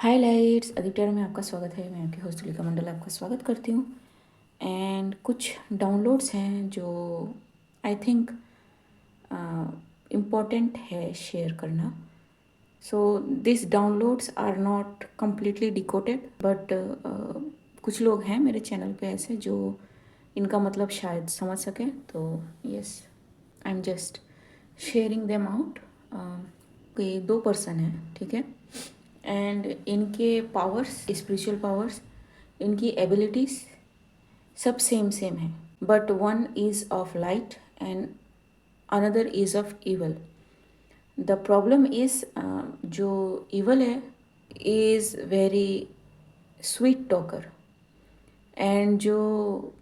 हाय lights Aditya में आपका स्वागत है। मैं आपकी होस्ट तुलिका मंडल आपका स्वागत करती हूँ। एंड कुछ डाउनलोड्स हैं जो आई थिंक इम्पॉर्टेंट है शेयर करना। So this downloads are not completely decoded but कुछ लोग हैं मेरे चैनल पे ऐसे जो इनका मतलब शायद समझ सकें, तो yes I am just sharing them out. कोई दो पर्सन हैं, ठीक है, एंड इनके पावर्स, स्पिरिचुअल पावर्स, इनकी एबिलिटीज़ सब सेम सेम है, but one is of light and another is of evil. The problem is जो इवल है is very sweet talker, and जो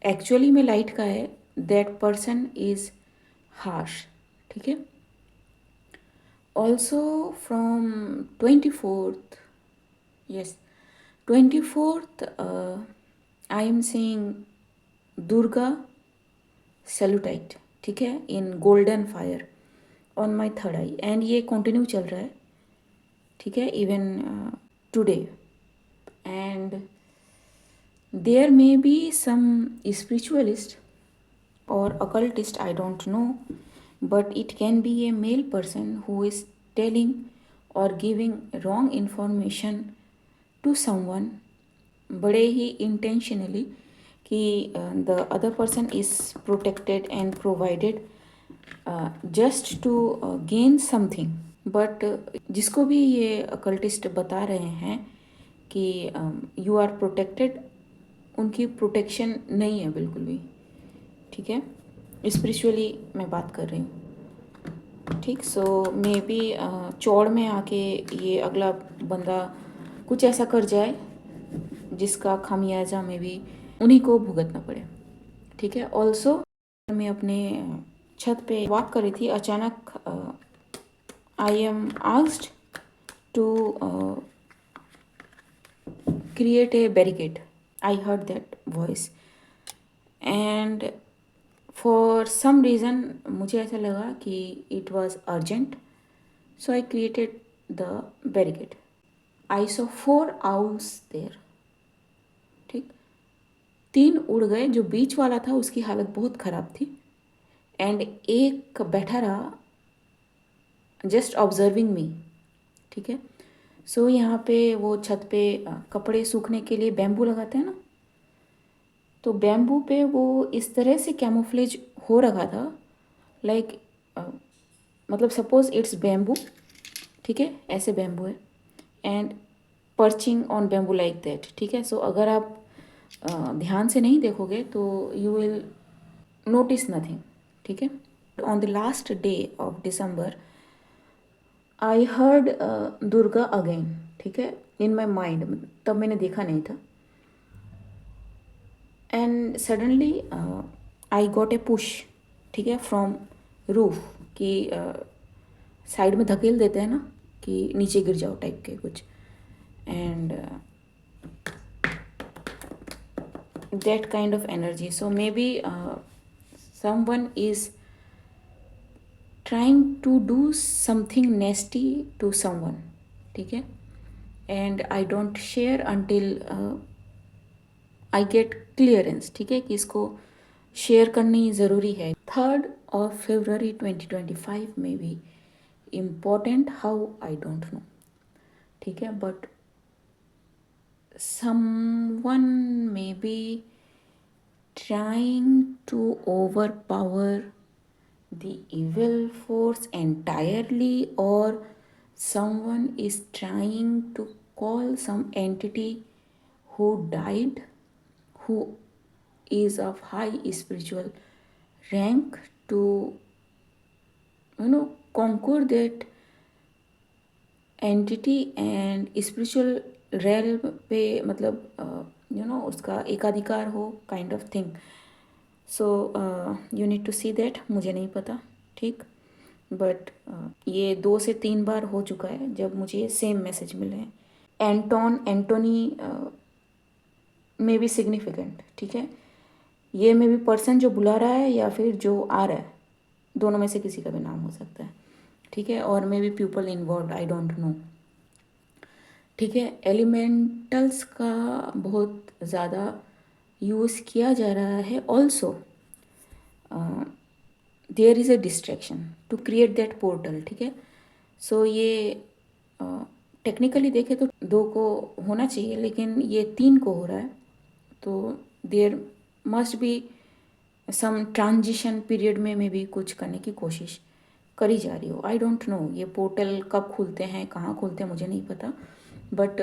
एक्चुअली में लाइट का है दैट पर्सन इज़ हार्श, ठीक है। Also from 24th, yes, 24th, I am seeing Durga सेलुटाइट, ठीक है, in golden fire on my third eye, and ये कंटिन्यू चल रहा है, ठीक है, even today. And there may be some spiritualist or occultist, I don't know, but it can be a male person who is telling or giving wrong information to someone बड़े ही intentionally कि the other person is protected and provided just to gain something, but जिसको भी ये occultist बता रहे हैं कि you are protected, उनकी प्रोटेक्शन नहीं है बिल्कुल भी, ठीक है। स्पिरिचुअली मैं बात कर रही हूँ, ठीक। सो मे बी चौड़ में आके ये अगला बंदा कुछ ऐसा कर जाए जिसका खामियाजा में भी उन्हीं को भुगतना पड़े, ठीक है। ऑल्सो मैं अपने छत पे वॉक कर रही थी, अचानक I am asked to create a barricade. I heard that voice and for some reason मुझे ऐसा लगा कि it was urgent, so I created the barricade. I saw 4 owls there, ठीक। 3 उड़ गए, जो बीच वाला था उसकी हालत बहुत ख़राब थी, एंड एक बैठा रहा जस्ट ऑब्जर्विंग मी, ठीक है। सो यहाँ पे वो छत पे कपड़े सूखने के लिए बैम्बू लगाते हैं ना, तो बैम्बू पे वो इस तरह से कैमोफ्लेज हो रखा था, लाइक मतलब सपोज इट्स बैम्बू, ठीक है, ऐसे बैम्बू है and perching on bamboo like that, ठीक है। सो अगर आप ध्यान से नहीं देखोगे तो यू विल नोटिस नथिंग, ठीक है। On the last day of December I heard Durga again, ठीक है, इन माई माइंड। तब मैंने देखा नहीं था, and suddenly I got a push, ठीक है, फ्रॉम रूफ, कि साइड में धकेल देते हैं ना कि नीचे गिर जाओ टाइप के कुछ, and that kind of energy. So maybe someone is trying to do something nasty to someone, ठीक है, and I don't share until I get clearance, ठीक है, कि इसको शेयर करनी ज़रूरी है। 3rd of February 2025 में भी important, how I don't no, ठीक है, but someone may be trying to overpower the evil force entirely, or someone is trying to call some entity who died, who is of high spiritual rank, to conquer that entity and spiritual realm पे, मतलब उसका एकाधिकार हो, kind of thing. So you need to see that, मुझे नहीं पता, ठीक, but ये 2 से 3 बार हो चुका है जब मुझे ये सेम मैसेज मिले हैं। एंटोनी में भी सिग्निफिकेंट, ठीक है, ये मे भी पर्सन जो बुला रहा है या फिर जो आ रहा है, दोनों में से किसी का भी नाम हो सकता है, ठीक है, और may be people involve, I don't no. ठीक है। एलिमेंटल्स का बहुत ज़्यादा यूज़ किया जा रहा है। Also there is a distraction to create that portal. ठीक है। सो ये टेक्निकली देखें तो दो को होना चाहिए, लेकिन ये तीन को हो रहा है। तो there must be some transition period में मे भी कुछ करने की कोशिश करी जा रही हो। आई डोंट नो ये पोर्टल कब खुलते हैं, कहाँ खुलते हैं, मुझे नहीं पता। बट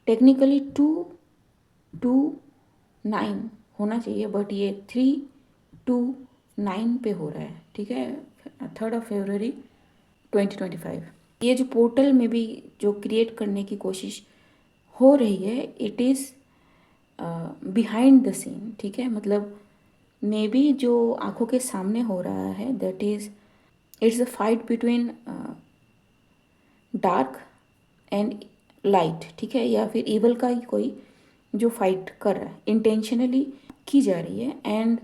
टेक्निकली 2-2-9 होना चाहिए, बट ये 3-2-9 पे हो रहा है। ठीक है। 3 फरवरी 2025। ये जो पोर्टल में भी जो क्रिएट करने की कोशिश हो रही है, it is behind the scene. ठीक है। मतलब मे बी जो आंखों के सामने हो रहा है, that is it's a fight between dark and light. ठीक है। या फिर इवल का ही कोई जो फाइट कर रहा है, इंटेंशनली की जा रही है। And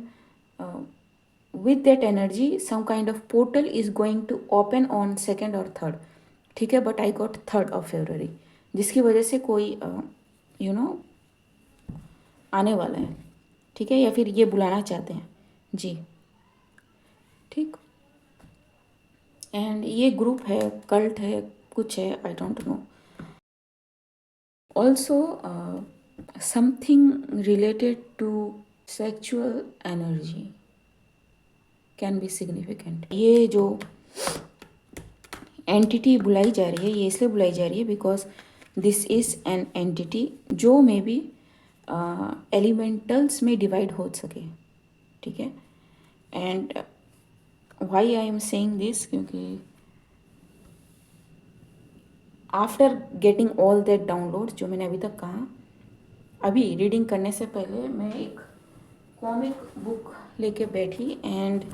with that energy some kind of portal is going to open on 2nd or 3rd। ठीक है। But I got 3rd of February, जिसकी वजह से कोई यू नो आने वाला है। ठीक है। या फिर ये बुलाना चाहते हैं जी। ठीक। एंड ये ग्रुप है, कल्ट है, कुछ है, I don't know. Also something related to sexual energy can be significant. ये जो एंटिटी बुलाई जा रही है, ये इसलिए बुलाई जा रही है because this is an entity जो मे बी एलिमेंटल्स में डिवाइड हो सके। ठीक है। And why I am saying this, क्योंकि after getting all that download जो मैंने अभी तक कहा, अभी रीडिंग करने से पहले मैं एक कॉमिक बुक लेके बैठी एंड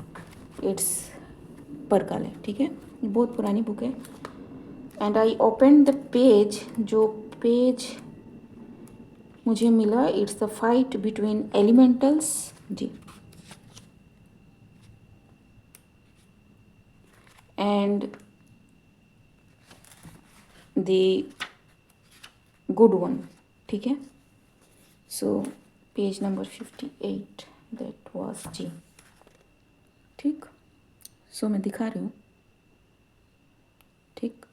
इट्स परकाल। ठीक है। ये बहुत पुरानी बुक है। And I open the page, जो पेज मुझे मिला, it's the fight between elementals जी एंड द गुड वन। ठीक है। So page number 58 that was जी। ठीक। सो मैं दिखा रही हूँ। ठीक।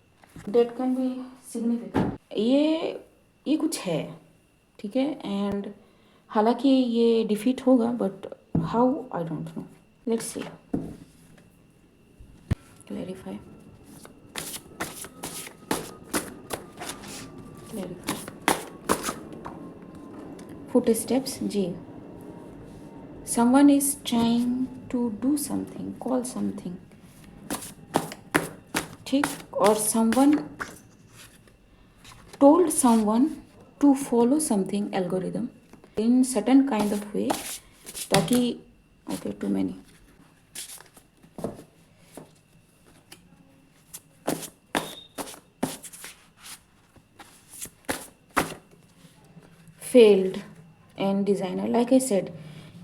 Date can be significant. ये कुछ है। ठीक है। एंड हालांकि ये डिफीट होगा, but how I don't know. Let's see, clarify, clarify. Footsteps जी। Someone is trying to do something, call something. ठीक। और someone told someone to follow something algorithm in certain kind of way, ताकि okay too many failed and designer like I said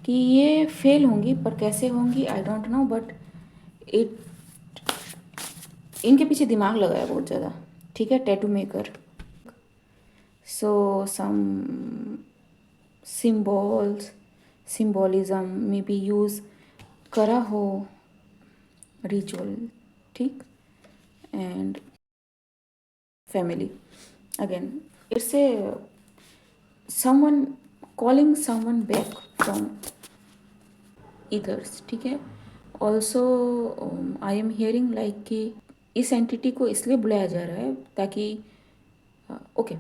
कि ये fail होंगी, पर कैसे होंगी I don't know. But it इनके पीछे दिमाग लगाया बहुत ज़्यादा। ठीक है। Tattoo maker. So some symbols, symbolism में भी यूज़ करा हो, रिचुअल। ठीक। And family again, it's a someone calling someone back from ethers। ठीक है। Also I am hearing like कि इस एंटिटी को इसलिए बुलाया जा रहा है ताकि ओके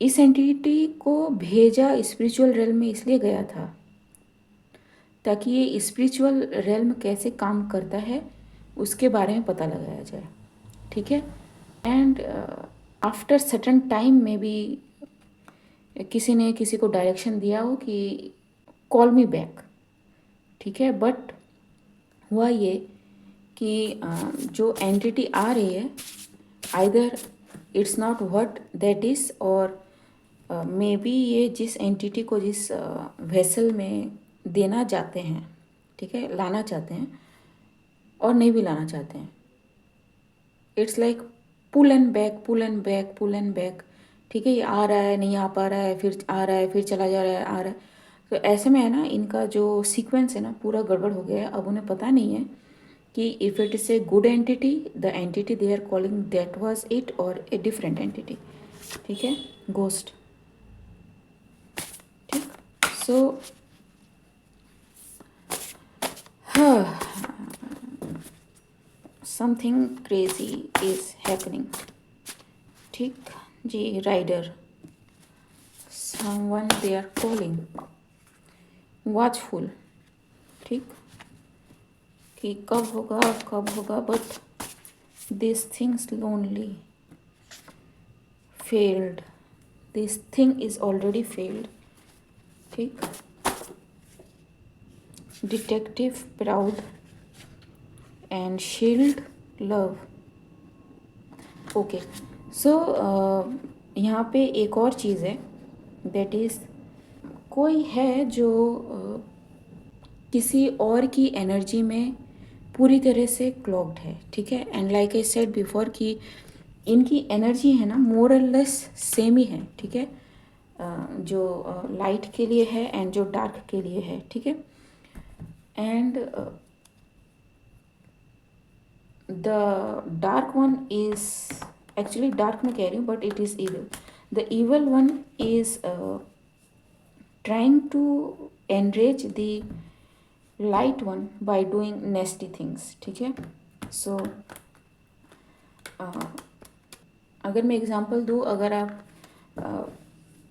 इस एंटिटी को भेजा स्पिरिचुअल रेल में इसलिए गया था ताकि ये स्पिरिचुअल रेल्म कैसे काम करता है उसके बारे में पता लगाया जाए। ठीक है। एंड आफ्टर सर्टन टाइम में भी किसी ने किसी को डायरेक्शन दिया हो कि कॉल मी बैक। ठीक है। बट हुआ ये कि जो एंटिटी आ रही है, either it's not what that is, और मे बी ये जिस एंटिटी को जिस वेसल में देना चाहते हैं, ठीक है, लाना चाहते हैं और नहीं भी लाना चाहते हैं। It's like pull and back, pull and back, pull and back. ठीक है, ये आ रहा है, नहीं आ पा रहा है, फिर आ रहा है, फिर चला जा रहा है, आ रहा है। तो ऐसे में है ना, इनका जो सीक्वेंस है ना पूरा गड़बड़ हो गया है। अब उन्हें पता नहीं है कि if it is a good entity, the entity they are calling that was it, और ए डिफरेंट एंटिटी। ठीक है, घोस्ट। ठीक। So something crazy is happening. ठीक जी, rider, someone they are calling, watchful. ठीक, कि कब होगा, कब होगा, but this things lonely failed, this thing is already failed. ठीक, detective proud and shield love. Okay, so यहाँ पे एक और चीज़ है, दैट इज़ कोई है जो किसी और की एनर्जी में पूरी तरह से क्लॉक्ड है। ठीक है, and like I said before कि इनकी एनर्जी है ना मोर और लेस सेम ही है। ठीक है, जो लाइट के लिए है एंड जो डार्क के लिए है। ठीक है, and the dark one is actually, dark मैं कह रही हूँ but it is evil. The evil one is trying to enrage the light one by doing nasty things. ठीक है, सो अगर मैं एग्जांपल दूँ, अगर आप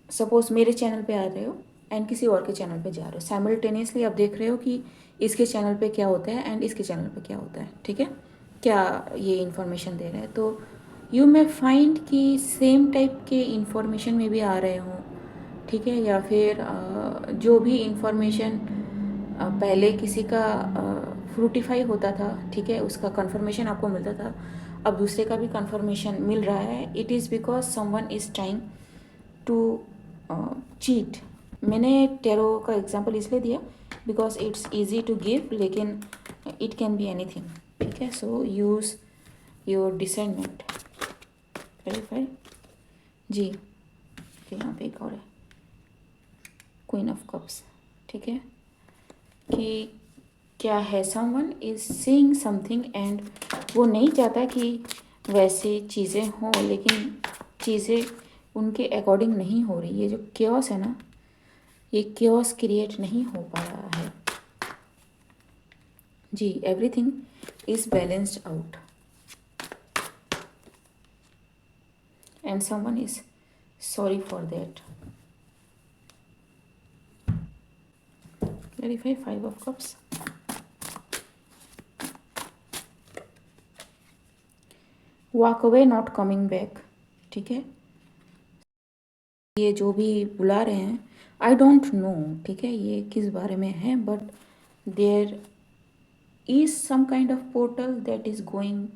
सपोज मेरे चैनल पे आ रहे हो एंड किसी और के चैनल पे जा रहे हो, साइमल्टेनियसली आप देख रहे हो कि इसके चैनल पे क्या होता है एंड इसके चैनल पे क्या होता है। ठीक है, क्या ये इन्फॉर्मेशन दे रहा है, तो यू मे फाइंड कि सेम टाइप के इन्फॉर्मेशन में भी आ रहे हों। ठीक है, या फिर जो भी इन्फॉर्मेशन पहले किसी का फ्रूटिफाई होता था, ठीक है, उसका कंफर्मेशन आपको मिलता था, अब दूसरे का भी कंफर्मेशन मिल रहा है। It is because someone is trying to cheat. मैंने टेरो का एग्जांपल इसलिए दिया because it's easy to give, लेकिन इट कैन बी एनीथिंग। ठीक है, so use your discernment. Verify जी, यहाँ पे एक और है, क्वीन ऑफ कप्स। ठीक है, कि क्या है, someone is seeing something and वो नहीं चाहता कि वैसी चीज़ें हों, लेकिन चीज़ें उनके अकॉर्डिंग नहीं हो रही। ये जो क्योस है ना, ये क्योस क्रिएट नहीं हो पा रहा है जी। Everything is balanced out and someone is sorry for that. Verify, 5 of cups. Walk away, not coming back. ठीक है, ये जो भी बुला रहे हैं, आई डोंट नो, ठीक है, ये किस बारे में है, but there is some kind of portal that is going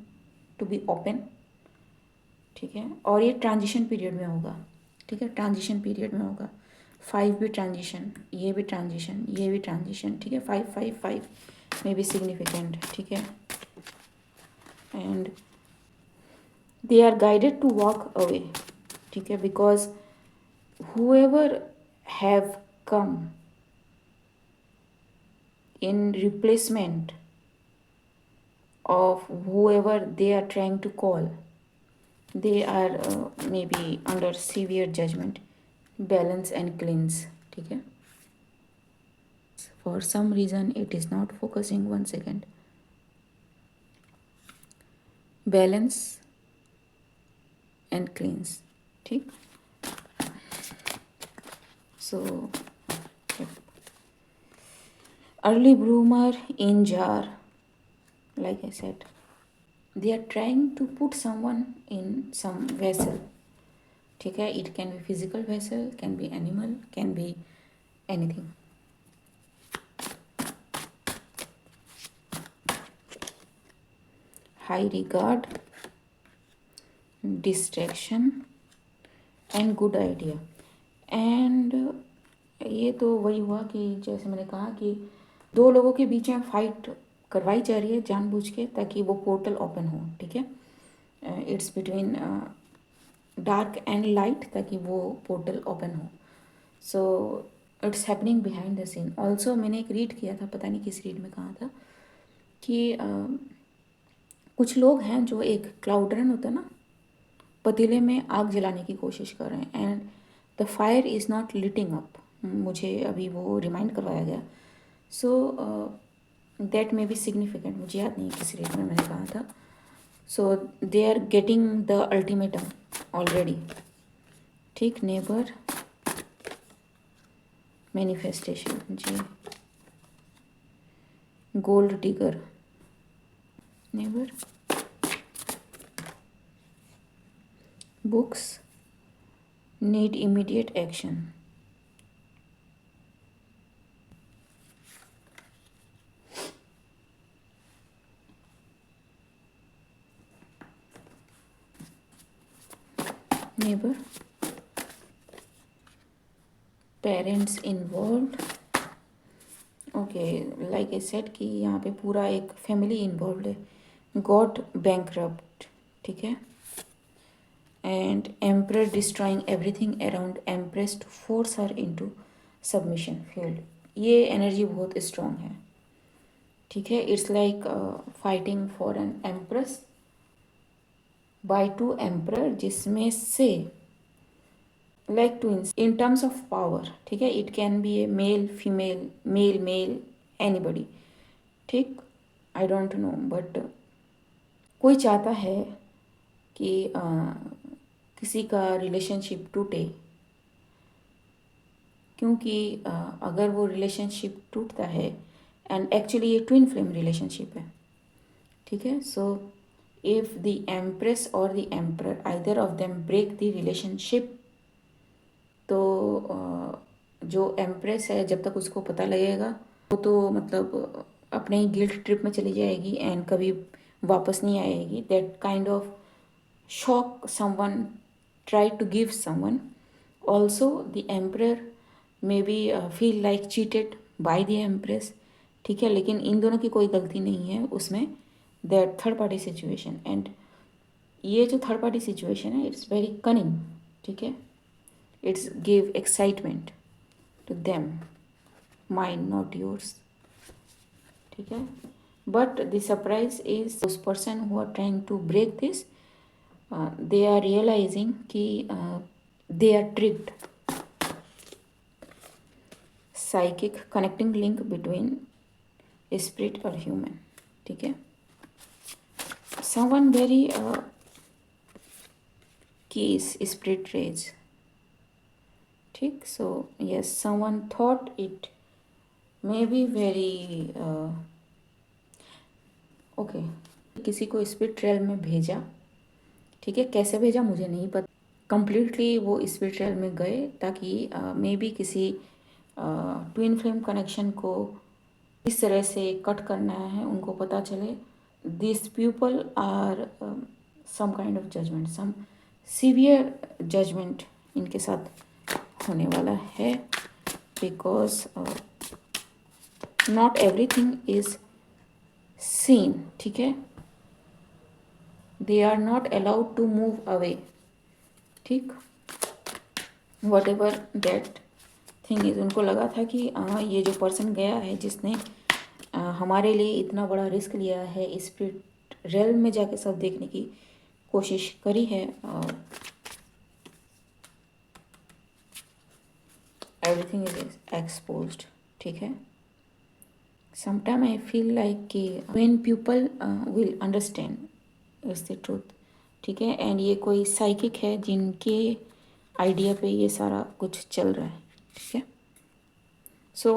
to be open. ठीक है, और ये ट्रांजिशन पीरियड में होगा। ठीक है, ट्रांजिशन पीरियड में होगा। 5 भी ट्रांजिशन, ये भी ट्रांजिशन, ये भी ट्रांजिशन। ठीक है, 5 में भी सिग्निफिकेंट। ठीक है, and they are guided to walk away. ठीक है, because whoever have come in replacement of whoever they are trying to call, they are maybe under severe judgment, balance and cleanse. ठीक है, for some reason it is not focusing. 1 second, balance and cleanse. ठीक, so early bloomer in jar, like I said, they are trying to put someone in some vessel. ठीक है, it can be physical vessel, can be animal, can be anything. High regard, distraction and good idea. And ये तो वही हुआ कि जैसे मैंने कहा कि दो लोगों के बीच में फाइट करवाई जा रही है जानबूझ के, ताकि वो पोर्टल ओपन हो। ठीक है, it's between dark and light, ताकि वो पोर्टल ओपन हो. So it's happening behind the scene. Also मैंने एक रीड किया था, पता नहीं किस रीड में कहा था कि कुछ लोग हैं जो एक क्लाउड रन होता है ना, पतीले में आग जलाने की कोशिश कर रहे हैं and the fire is not lighting up. मुझे अभी वो रिमाइंड करवाया गया. So that may be significant. मुझे याद नहीं किस रीड में मैंने कहा था. So they are getting the ultimatum already. ठीक. Neighbour manifestation. जी. Gold digger. Neighbour. Books need immediate action. Neighbor. Parents involved. Okay, like I said कि यहाँ पे पूरा एक फैमिली इन्वॉल्व है. Got bankrupt. ठीक है. And emperor destroying everything around empress to force her into submission field. ये एनर्जी बहुत स्ट्रॉन्ग है. ठीक है. It's like fighting for an empress by two emperor, जिसमें से like twins in terms of power. ठीक है. It can be a male female, male male, anybody. ठीक. आई डोंट नो, बट कोई चाहता है कि किसी का रिलेशनशिप टूटे, क्योंकि अगर वो रिलेशनशिप टूटता है, एंड एक्चुअली ये ट्विन फ्लेम रिलेशनशिप है. ठीक है. सो इफ द एम्प्रेस और the emperor either of them break the relationship, तो जो एम्प्रेस है, जब तक उसको पता लगेगा, वो तो मतलब अपने ही गिल्ट ट्रिप में चली जाएगी एंड कभी वापस नहीं आएगी. That kind of shock someone try to give someone. Also the emperor may be feel like cheated by the empress. ठीक है. लेकिन इन दोनों की कोई गलती नहीं है उसमें. That third party situation, and ये जो थर्ड पार्टी सिचुएशन है, इट्स वेरी कनिंग. ठीक है. It's give excitement to them, mine not yours. ठीक है. But the surprise is those person who are trying to break this, they are realizing कि they are tricked. Psychic connecting link between spirit और human. ठीक है. Someone very keys spirit rays. ठीक. So yes, someone thought it may be very okay. किसी को spirit rail में भेजा. ठीक है. कैसे भेजा मुझे नहीं पता. कंप्लीटली वो स्पिरिट रेल में गए ताकि मे बी किसी ट्विन फ्लेम कनेक्शन को इस तरह से कट करना है. उनको पता चले this people are some kind of judgement, some severe judgement इनके साथ होने वाला है. Because not everything is seen. ठीक है. They are not allowed to move away. ठीक. Whatever that thing is. उनको लगा था कि ये जो पर्सन गया है, जिसने हमारे लिए इतना बड़ा रिस्क लिया है, स्पिरिट रेल में जाके सब देखने की कोशिश करी है, एवरीथिंग इज एक्सपोज्ड. ठीक है. समटाइम आई फील लाइक कि when people will understand is the truth. ठीक है. एंड ये कोई साइकिक है जिनके आइडिया पे ये सारा कुछ चल रहा है. ठीक है. So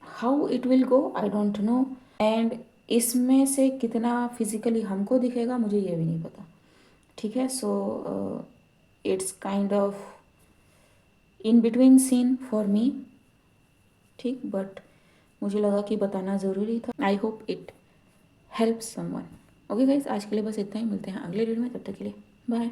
how it will go I don't no. And इसमें से कितना फिजिकली हमको दिखेगा मुझे ये भी नहीं पता. ठीक है. So it's kind of in between scene for me. ठीक. बट मुझे लगा कि बताना ज़रूरी था. I hope it help someone. Okay guys, आज के लिए बस इतना ही. मिलते हैं अगले वीडियो में. तब तक के लिए बाय.